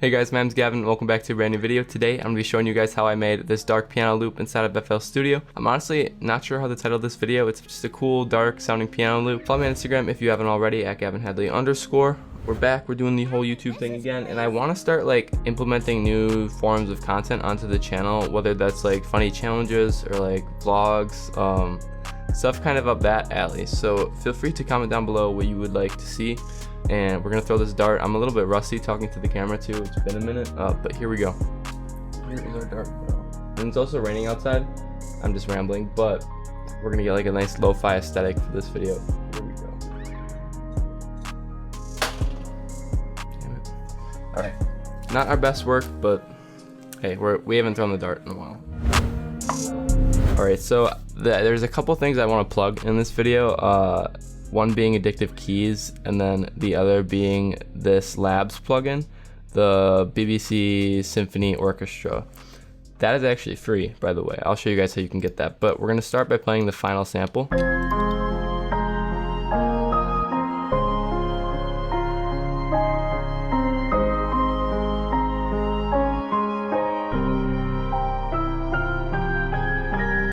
Hey guys, my name's Gavin, welcome back to a brand new video. Today I'm going to be showing you guys how I made this dark piano loop inside of FL Studio. I'm honestly not sure how to title this video. It's just a cool dark sounding piano loop. Follow me on Instagram if you haven't already at gavinhadley_. We're back, we're doing the whole YouTube thing again, and I want to start like implementing new forms of content onto the channel, whether that's like funny challenges or like vlogs, stuff kind of up that alley. So feel free to comment down below what you would like to see. And we're gonna throw this dart. I'm a little bit rusty talking to the camera too. It's been a minute, but here we go. Here is our dart, bro. And it's also raining outside. I'm just rambling, but we're gonna get like a nice lo-fi aesthetic for this video. Here we go. Damn it. All right, not our best work, but hey, we haven't thrown the dart in a while. All right, so there's a couple things I want to plug in this video. One being Addictive Keys, and then the other being this Labs plugin, the BBC Symphony Orchestra. That is actually free, by the way. I'll show you guys how you can get that, but we're gonna start by playing the final sample.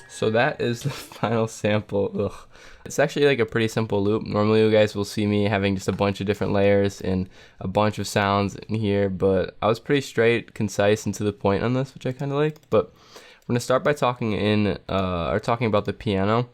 So that is the final sample. Ugh. It's actually like a pretty simple loop. Normally you guys will see me having just a bunch of different layers and a bunch of sounds in here, but I was pretty straight, concise, and to the point on this, which I kind of like. But we're gonna start by talking about the piano.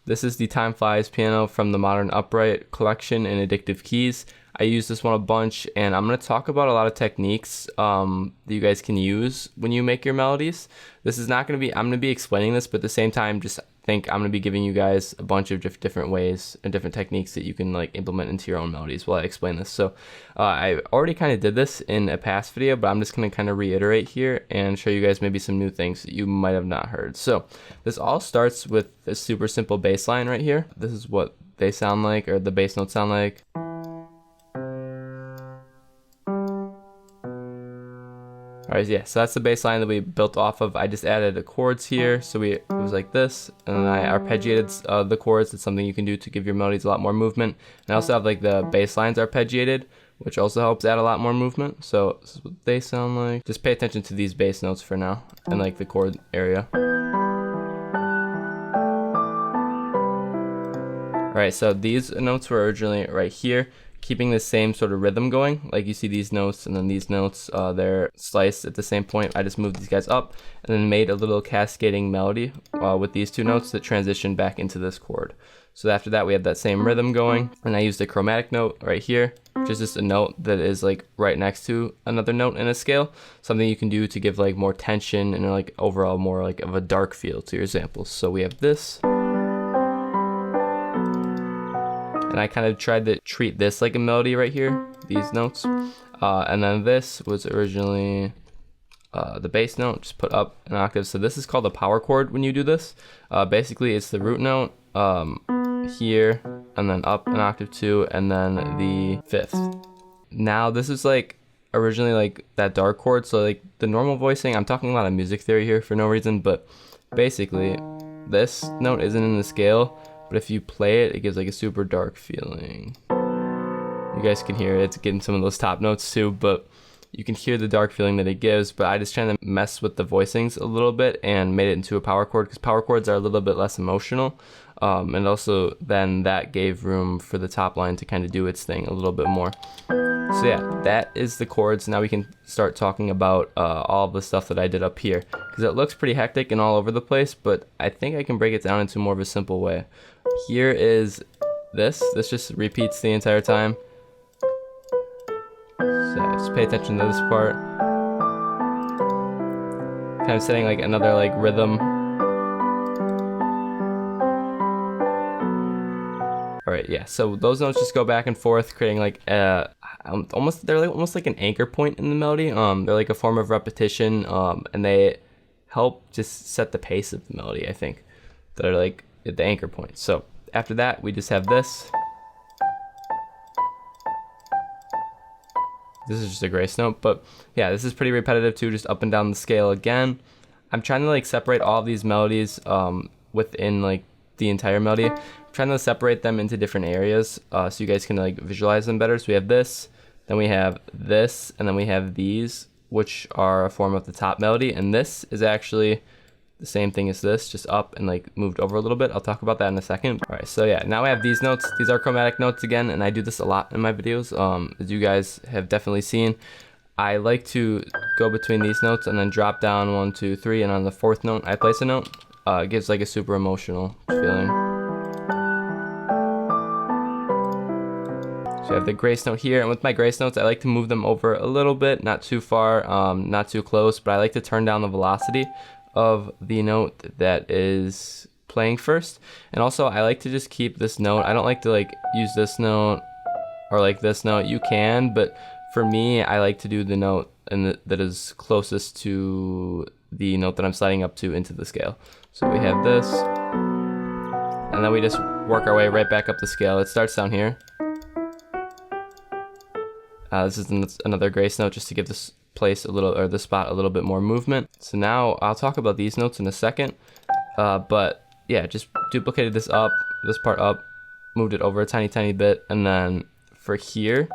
This is the Time Flies piano from the Modern Upright collection in Addictive Keys. I use this one a bunch, and I'm going to talk about a lot of techniques that you guys can use when you make your melodies. This is not going to be, I'm going to be explaining this, but at the same time, just think I'm going to be giving you guys a bunch of different ways and different techniques that you can like implement into your own melodies while I explain this. So I already kind of did this in a past video, but I'm just going to kind of reiterate here and show you guys maybe some new things that you might have not heard. So this all starts with a super simple bass line right here. This is what they sound like, or the bass notes sound like. Alright, yeah, so that's the bass line that we built off of. I just added the chords here, so it was like this, and then I arpeggiated the chords. It's something you can do to give your melodies a lot more movement. And I also have like the bass lines arpeggiated, which also helps add a lot more movement. So this is what they sound like. Just pay attention to these bass notes for now, and like the chord area. Alright, so these notes were originally right here, keeping the same sort of rhythm going. Like you see these notes and then these notes, they're sliced at the same point. I just moved these guys up and then made a little cascading melody with these two notes that transition back into this chord. So after that we have that same rhythm going, and I used a chromatic note right here, which is just a note that is like right next to another note in a scale. Something you can do to give like more tension and like overall more like of a dark feel to your samples. So we have this. And I kind of tried to treat this like a melody right here, these notes. And then this was originally the bass note, just put up an octave. So this is called a power chord when you do this. Basically, it's the root note here, and then up an octave two, and then the fifth. Now this is like originally like that dark chord. So like the normal voicing, I'm talking a lot of music theory here for no reason, but basically this note isn't in the scale. But if you play it, it gives like a super dark feeling. You guys can hear it, it's getting some of those top notes too, but you can hear the dark feeling that it gives. But I just tried to mess with the voicings a little bit and made it into a power chord, because power chords are a little bit less emotional. And also then that gave room for the top line to kind of do its thing a little bit more. So yeah, that is the chords. Now we can start talking about all of the stuff that I did up here, because it looks pretty hectic and all over the place, but I think I can break it down into more of a simple way. Here is this just repeats the entire time. So just pay attention to this part. Kind of setting like another like rhythm. Alright, yeah, so those notes just go back and forth, creating like they're almost like an anchor point in the melody. They're like a form of repetition, and they help just set the pace of the melody, I think. They're like at the anchor point. So after that, we just have this. This is just a grace note, but yeah, this is pretty repetitive too, just up and down the scale again. I'm trying to like separate all of these melodies within like the entire melody. I'm trying to separate them into different areas so you guys can like visualize them better. So we have this, Then we have this, and then we have these, which are a form of the top melody. And this is actually the same thing as this, just up and like moved over a little bit. I'll talk about that in a second. All right, so yeah, now I have these notes. These are chromatic notes again, and I do this a lot in my videos, as you guys have definitely seen. I like to go between these notes and then drop down 1, 2, 3, and on the fourth note, I place a note. It gives like a super emotional feeling. So I have the grace note here, and with my grace notes, I like to move them over a little bit, not too far, not too close, but I like to turn down the velocity of the note that is playing first. And also I like to just keep this note. I don't like to like use this note or like this note. You can, but for me, I like to do the note and that is closest to the note that I'm sliding up to into the scale. So we have this, and then we just work our way right back up the scale. It starts down here. This is another grace note just to give this place a little, or the spot a little bit more movement. So now I'll talk about these notes in a second, but yeah, just duplicated this part up, moved it over a tiny bit, and then for here,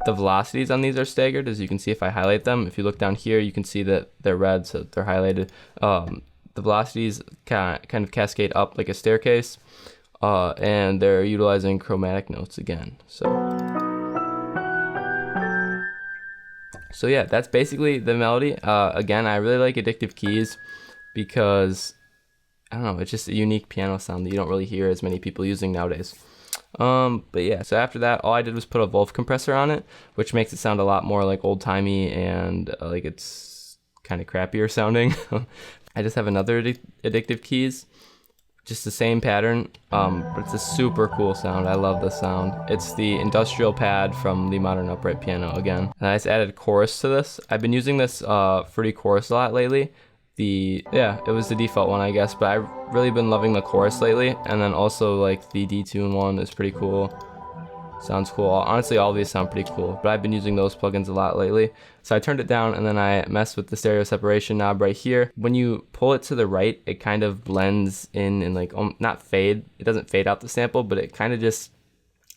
the velocities on these are staggered, as you can see if I highlight them. If you look down here, you can see that they're red, so they're highlighted. The velocities kind of cascade up like a staircase, and they're utilizing chromatic notes again. So yeah, that's basically the melody. Again, I really like Addictive Keys because, I don't know, it's just a unique piano sound that you don't really hear as many people using nowadays. But yeah, so after that, all I did was put a Wolf compressor on it, which makes it sound a lot more like old-timey and like it's kind of crappier sounding. I just have another Addictive Keys, just the same pattern, but it's a super cool sound. I love this sound. It's the industrial pad from the Modern Upright Piano again. And I just added chorus to this. I've been using this fruity chorus a lot lately. It was the default one, I guess, but I've really been loving the chorus lately. And then also like the detune one is pretty cool. Sounds cool. Honestly, all of these sound pretty cool, but I've been using those plugins a lot lately. So I turned it down, and then I messed with the stereo separation knob right here. When you pull it to the right, it kind of blends in and like, not fade. It doesn't fade out the sample, but it kind of just,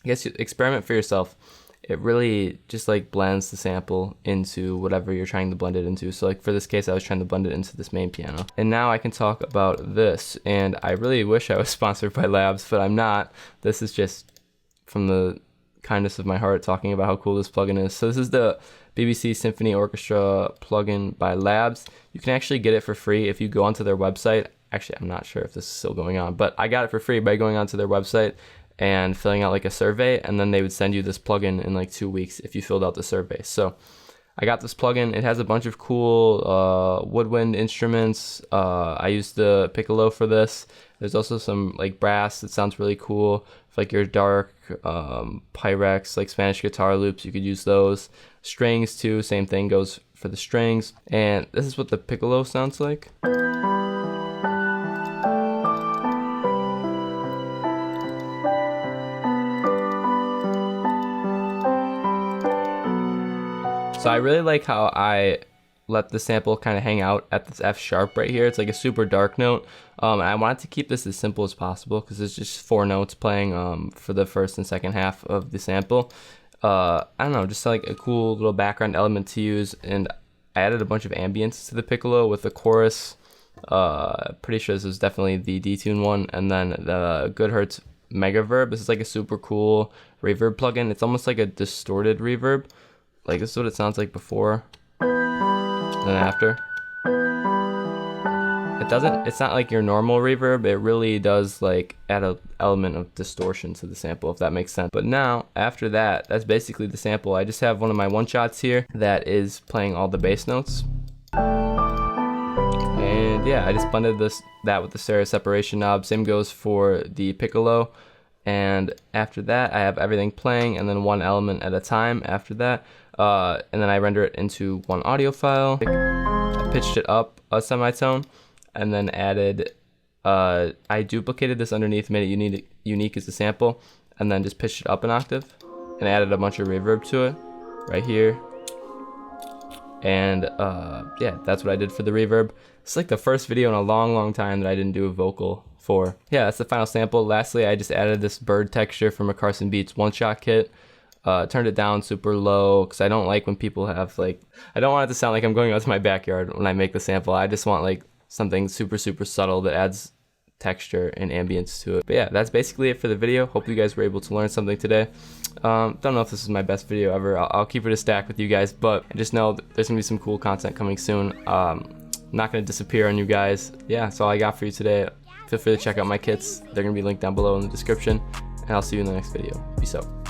I guess you experiment for yourself. It really just like blends the sample into whatever you're trying to blend it into. So like for this case, I was trying to blend it into this main piano. And now I can talk about this, and I really wish I was sponsored by Labs, but I'm not. This is just from the kindness of my heart talking about how cool this plugin is. So this is the BBC Symphony Orchestra plugin by Labs. You can actually get it for free if you go onto their website. Actually, I'm not sure if this is still going on, but I got it for free by going onto their website and filling out like a survey, and then they would send you this plugin in like 2 weeks if you filled out the survey. So I got this plugin. It has a bunch of cool woodwind instruments. I used the piccolo for this. There's also some like brass that sounds really cool. If like your dark Pyrex, like Spanish guitar loops, you could use those. Strings too, same thing goes for the strings. And this is what the piccolo sounds like. So I really like how I let the sample kind of hang out at this F sharp right here. It's like a super dark note. And I wanted to keep this as simple as possible because it's just 4 notes playing for the first and second half of the sample. I don't know, just like a cool little background element to use. And I added a bunch of ambience to the piccolo with the chorus. Pretty sure this is definitely the detune one. And then the Goodhertz Megaverb. This is like a super cool reverb plugin. It's almost like a distorted reverb. Like this is what it sounds like before and after. It's not like your normal reverb. It really does like add an element of distortion to the sample, if that makes sense. But now, after that, that's basically the sample. I just have one of my one-shots here that is playing all the bass notes. And yeah, I just blended that with the stereo separation knob. Same goes for the piccolo. And after that, I have everything playing and then one element at a time after that. And then I render it into one audio file. I pitched it up a semitone and then added, I duplicated this underneath, made it unique as a sample, and then just pitched it up an octave and added a bunch of reverb to it right here. And yeah, that's what I did for the reverb. It's like the first video in a long time that I didn't do a vocal for. Yeah, that's the final sample. Lastly, I just added this bird texture from a Carson Beats one-shot kit. Turned it down super low because I don't like when people have like, I don't want it to sound like I'm going out to my backyard when I make the sample. I just want like something super subtle that adds texture and ambience to it. But yeah, that's basically it for the video. Hope you guys were able to learn something today. Don't know if this is my best video ever. I'll keep it a stack with you guys, but just know there's gonna be some cool content coming soon. Not gonna disappear on you guys. Yeah, that's all I got for you today. Feel free to check out my kits. They're gonna be linked down below in the description, and I'll see you in the next video. Peace out.